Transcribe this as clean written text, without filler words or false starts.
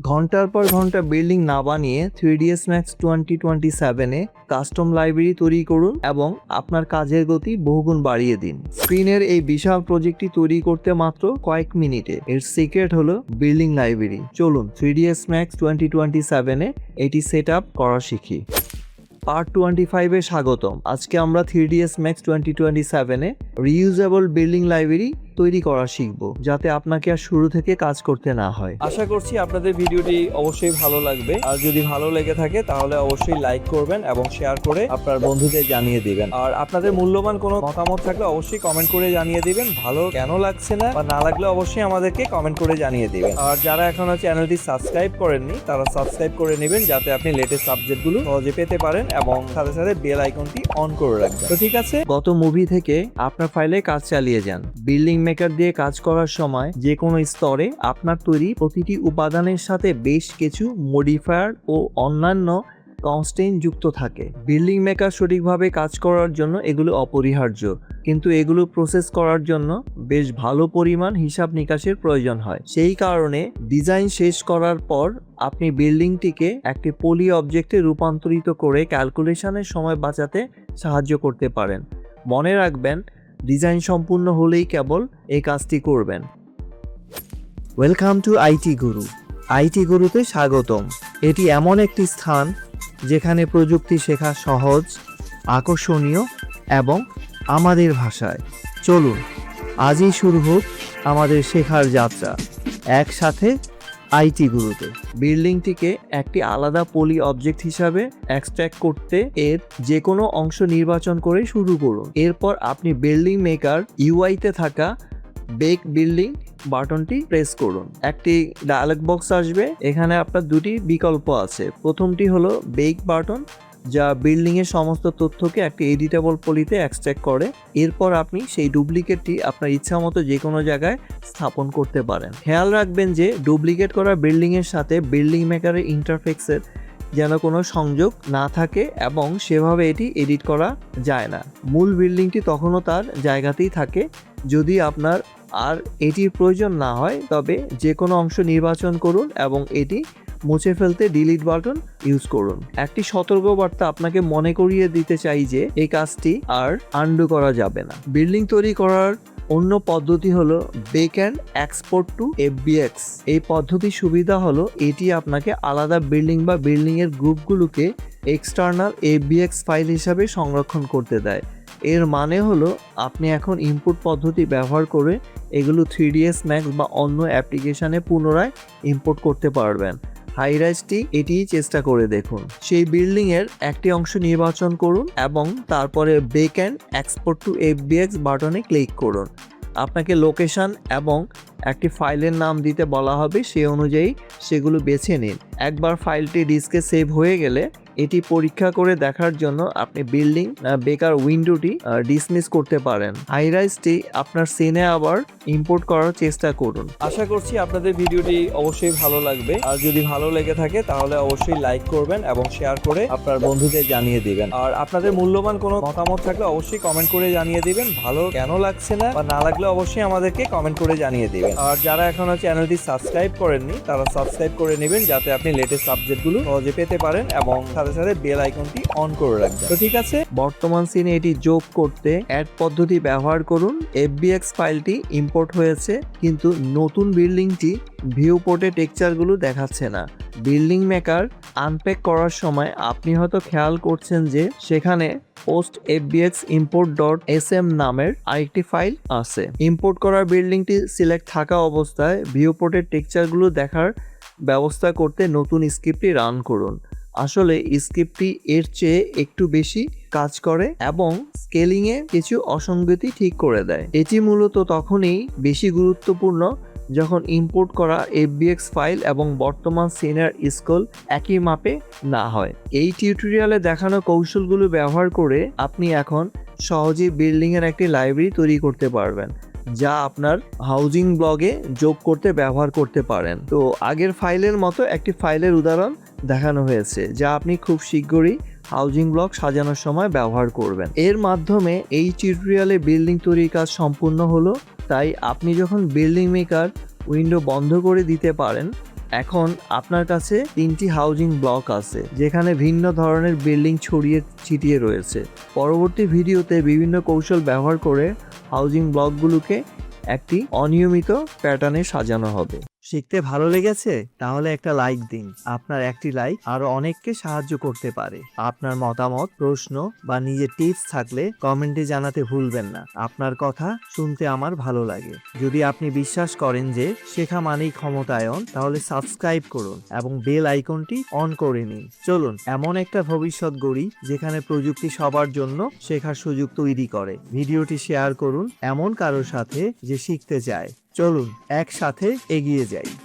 ঘন্টার পর ঘন্টা বিল্ডিং না বানিয়ে 3ds Max 2027-এ কাস্টম লাইব্রেরি তৈরি করুন এবং আপনার কাজের গতি বহুগুণ বাড়িয়ে দিন। স্ক্রিনের এই বিশাল প্রজেক্টটি তৈরি করতে মাত্র কয়েক মিনিটে। এর সিক্রেট হলো বিল্ডিং লাইব্রেরি। চলুন 3ds Max 2027-এ এটি সেট আপ করা শিখি। পার্ট 25-এ স্বাগতম। আজকে আমরা 3ds Max 2027-এ রিইউজেবল বিল্ডিং লাইব্রেরি তৈরি করা শিখব, যাতে আপনাকে আর শুরু থেকে কাজ করতে না হয়। আশা করছি আপনাদের ভিডিওটি অবশ্যই ভালো লাগবে, আর যদি ভালো লেগে থাকে তাহলে অবশ্যই লাইক করবেন এবং শেয়ার করে আপনার বন্ধুদের জানিয়ে দিবেন। আর আপনাদের মূল্যবান কোনো মতামত থাকলে অবশ্যই কমেন্ট করে জানিয়ে দিবেন। ভালো কেন লাগছে না বা না লাগলে অবশ্যই আমাদেরকে কমেন্ট করে জানিয়ে দিবেন। আর যারা এখনো চ্যানেলটি সাবস্ক্রাইব করেননি তারা সাবস্ক্রাইব করে নেবেন, যাতে আপনি লেটেস্ট আপডেটগুলো সহজে পেতে পারেন এবং সাথে সাথে বেল আইকনটি অন করে রাখবেন। তো ঠিক আছে, গত মুভি থেকে আপনার ফাইলে কাজ চালিয়ে যান। বিল্ডিং মেকার দিয়ে কাজ করার সময় যে কোনো স্তরে আপনার তৈরি প্রতিটি উপাদানের সাথে বেশ কিছু মডিফায়ার ও অন্যান্য কনস্ট্রেইন যুক্ত থাকে। বিল্ডিং মেকার সঠিকভাবে কাজ করার জন্য এগুলো অপরিহার্য, কিন্তু এগুলো প্রসেস করার জন্য বেশ ভালো পরিমাণ হিসাব নিকাশের প্রয়োজন হয়। সেই কারণে ডিজাইন শেষ করার পর আপনি বিল্ডিংটিকে একটি পলি অবজেক্টে রূপান্তরিত করে ক্যালকুলেশনের সময় বাঁচাতে সাহায্য করতে পারেন। মনে রাখবেন, ডিজাইন সম্পূর্ণ হলেই কেবল এই কাজটি করবেন। Welcome to IT Guru. IT গুরুতে স্বাগতম। এটি এমন একটি স্থান যেখানে প্রযুক্তি শেখা সহজ, আকর্ষণীয় এবং আমাদের ভাষায়। চলুন আজই শুরু হোক আমাদের শেখার যাত্রা একসাথে আইটি গুরুতে। বিল্ডিংটিকে একটি আলাদা পলি অবজেক্ট হিসাবে এক্সট্র্যাক্ট করতে এর যে কোনো অংশ নির্বাচন করে শুরু করুন। এরপর আপনি বিল্ডিং মেকার ইউআইতে থাকা বেক বিল্ডিং বাটনটি প্রেস করুন। একটি ডায়ালগ বক্স আসবে। এখানে আপনার দুটি বিকল্প আছে। প্রথমটি হলো বেক বাটন, যা বিল্ডিংয়ের সমস্ত তথ্যকে একটি এডিটেবল পলিতে এক্সট্র্যাক্ট করে। এরপর আপনি সেই ডুপ্লিকেটটি আপনার ইচ্ছা মতো যে কোনো জায়গায় স্থাপন করতে পারেন। খেয়াল রাখবেন যে ডুপ্লিকেট করা বিল্ডিংয়ের সাথে বিল্ডিং মেকারের ইন্টারফেসের যেন কোনো সংযোগ না থাকে এবং সেভাবে এটি এডিট করা যায় না। মূল বিল্ডিংটি তখনও তার জায়গাতেই থাকে। যদি আপনার আর এটির প্রয়োজন না হয় তবে যে কোনো অংশ নির্বাচন করুন এবং এটি মুছে ফেলতে ডিলিট বাটন ইউজ করুন। একটি সতর্কবার্তা আপনাকে মনে করিয়ে দিতে চাই যে এই কাজটি আর আনডু করা যাবে না। বিল্ডিং তৈরি করার অন্য পদ্ধতি হলো beck and export two FBX. এই পদ্ধতির সুবিধা হলো এটি আপনাকে আলাদা বিল্ডিং বা বিল্ডিংয়ের গ্রুপগুলোকে এক্সটার্নাল এফবিএক্স ফাইল হিসাবে সংরক্ষণ করতে দেয়। এর মানে হলো আপনি এখন ইনপুট পদ্ধতি ব্যবহার করে এগুলো 3ds Max বা অন্য অ্যাপ্লিকেশানে পুনরায় ইম্পোর্ট করতে পারবেন। হাইরাইজটি এটিই চেষ্টা করে দেখুন। সেই বিল্ডিংয়ের একটি অংশ নির্বাচন করুন এবং তারপরে beck and export two FBX বাটনে ক্লিক করুন। আপনাকে লোকেশন এবং একটি ফাইলের নাম দিতে বলা হবে, সেই অনুযায়ী সেগুলো বেছে নিন। একবার ফাইলটি ডিস্কে সেভ হয়ে গেলে এটি পরীক্ষা করে দেখার জন্য আপনি বিল্ডিং বেকার উইন্ডোটি ডিসমিস করতে পারেন। হাইরাইজটি আপনার সিনে আবার ইম্পোর্ট করার চেষ্টা করুন। আশা করছি আপনাদের ভিডিওটি অবশ্যই ভালো লাগবে, আর যদি ভালো লেগে থাকে তাহলে অবশ্যই লাইক করবেন এবং শেয়ার করে আপনার বন্ধুদের জানিয়ে দিবেন। আর আপনাদের মূল্যবান কোনো মতামত থাকলে অবশ্যই কমেন্ট করে জানিয়ে দিবেন। ভালো কেন লাগছে না বা না লাগলে অবশ্যই আমাদেরকে কমেন্ট করে জানিয়ে দিবেন। আর যারা এখনো চ্যানেলটি সাবস্ক্রাইব করেননি তারা সাবস্ক্রাইব করে নেবেন, যাতে আপনি লেটেস্ট আপডেটগুলো সহজে পেতে পারেন এবং সাথে সাথে বেল আইকনটি অন করে রাখবেন। তো ঠিক আছে, বর্তমান সিনে এটি যোগ করতে অ্যাড পদ্ধতি ব্যবহার করুন। এফবিএক্স ফাইলটি ইম্পোর্ট হয়েছে, কিন্তু নতুন বিল্ডিংটি ভিউ পোর্টে টেক্সচারগুলো দেখাচ্ছে না। বিল্ডিং মেকার আনপ্যাক করার সময় আপনি হয়তো খেয়াল করছেন যে সেখানে post FBX import dot SM নামের আরেকটি ফাইল আছে। ইম্পোর্ট করা বিল্ডিংটি সিলেক্ট থাকা অবস্থায় ভিউ পোর্টের টেক্সচারগুলো দেখার ব্যবস্থা করতে নতুন স্ক্রিপ্টটি রান করুন। আসলে স্ক্রিপ্টটি এর চেয়ে একটু বেশি কাজ করে এবং স্কেলিংয়ে কিছু অসঙ্গতি ঠিক করে দেয়। এটি মূলত তখনই বেশি গুরুত্বপূর্ণ যখন ইম্পোর্ট করা এফবিএক্স ফাইল এবং বর্তমান সিনের স্কেল একই মাপে না হয়। এই টিউটোরিয়ালে দেখানো কৌশলগুলো ব্যবহার করে আপনি এখন সহজেই বিল্ডিংয়ের একটি লাইব্রেরি তৈরি করতে পারবেন, যা আপনার হাউজিং ব্লগে যোগ করতে ব্যবহার করতে পারেন। তো আগের ফাইলের মতো একটি ফাইলের উদাহরণ দেখানো হয়েছে, যা আপনি খুব শীঘ্রই হাউজিং ব্লক সাজানোর সময় ব্যবহার করবেন। এর মাধ্যমে এই টিউটোরিয়ালে বিল্ডিং তৈরির কাজ সম্পূর্ণ হলো। তাই আপনি যখন বিল্ডিং মেকার উইন্ডো বন্ধ করে দিতে পারেন এখন আপনার কাছে 3টি হাউজিং ব্লক আছে, যেখানে ভিন্ন ধরনের বিল্ডিং ছড়িয়ে ছিটিয়ে রয়েছে। পরবর্তী ভিডিওতে বিভিন্ন কৌশল ব্যবহার করে হাউজিং ব্লকগুলোকে একটি অনিয়মিত প্যাটার্নে সাজানো হবে। শিখতে ভালো লেগেছে? তাহলে একটা লাইক দিন। আপনার একটি লাইক আরো অনেককে সাহায্য করতে পারে। আপনার মতামত, প্রশ্ন বা নিজের টিপস থাকলে কমেন্টে জানাতে ভুলবেন না। আপনার কথা শুনতে আমার ভালো লাগে। যদি আপনি বিশ্বাস করেন যে শেখা মানেই ক্ষমতায়ন, তাহলে সাবস্ক্রাইব করুন এবং বেল আইকনটি অন করে নিন। চলুন এমন একটা ভবিষ্যৎ গড়ি যেখানে প্রযুক্তি সবার জন্য শেখার সুযোগ তৈরি করে। ভিডিওটি শেয়ার করুন এমন কারোর সাথে যে শিখতে চায়। চলুন একসাথে এগিয়ে যাই।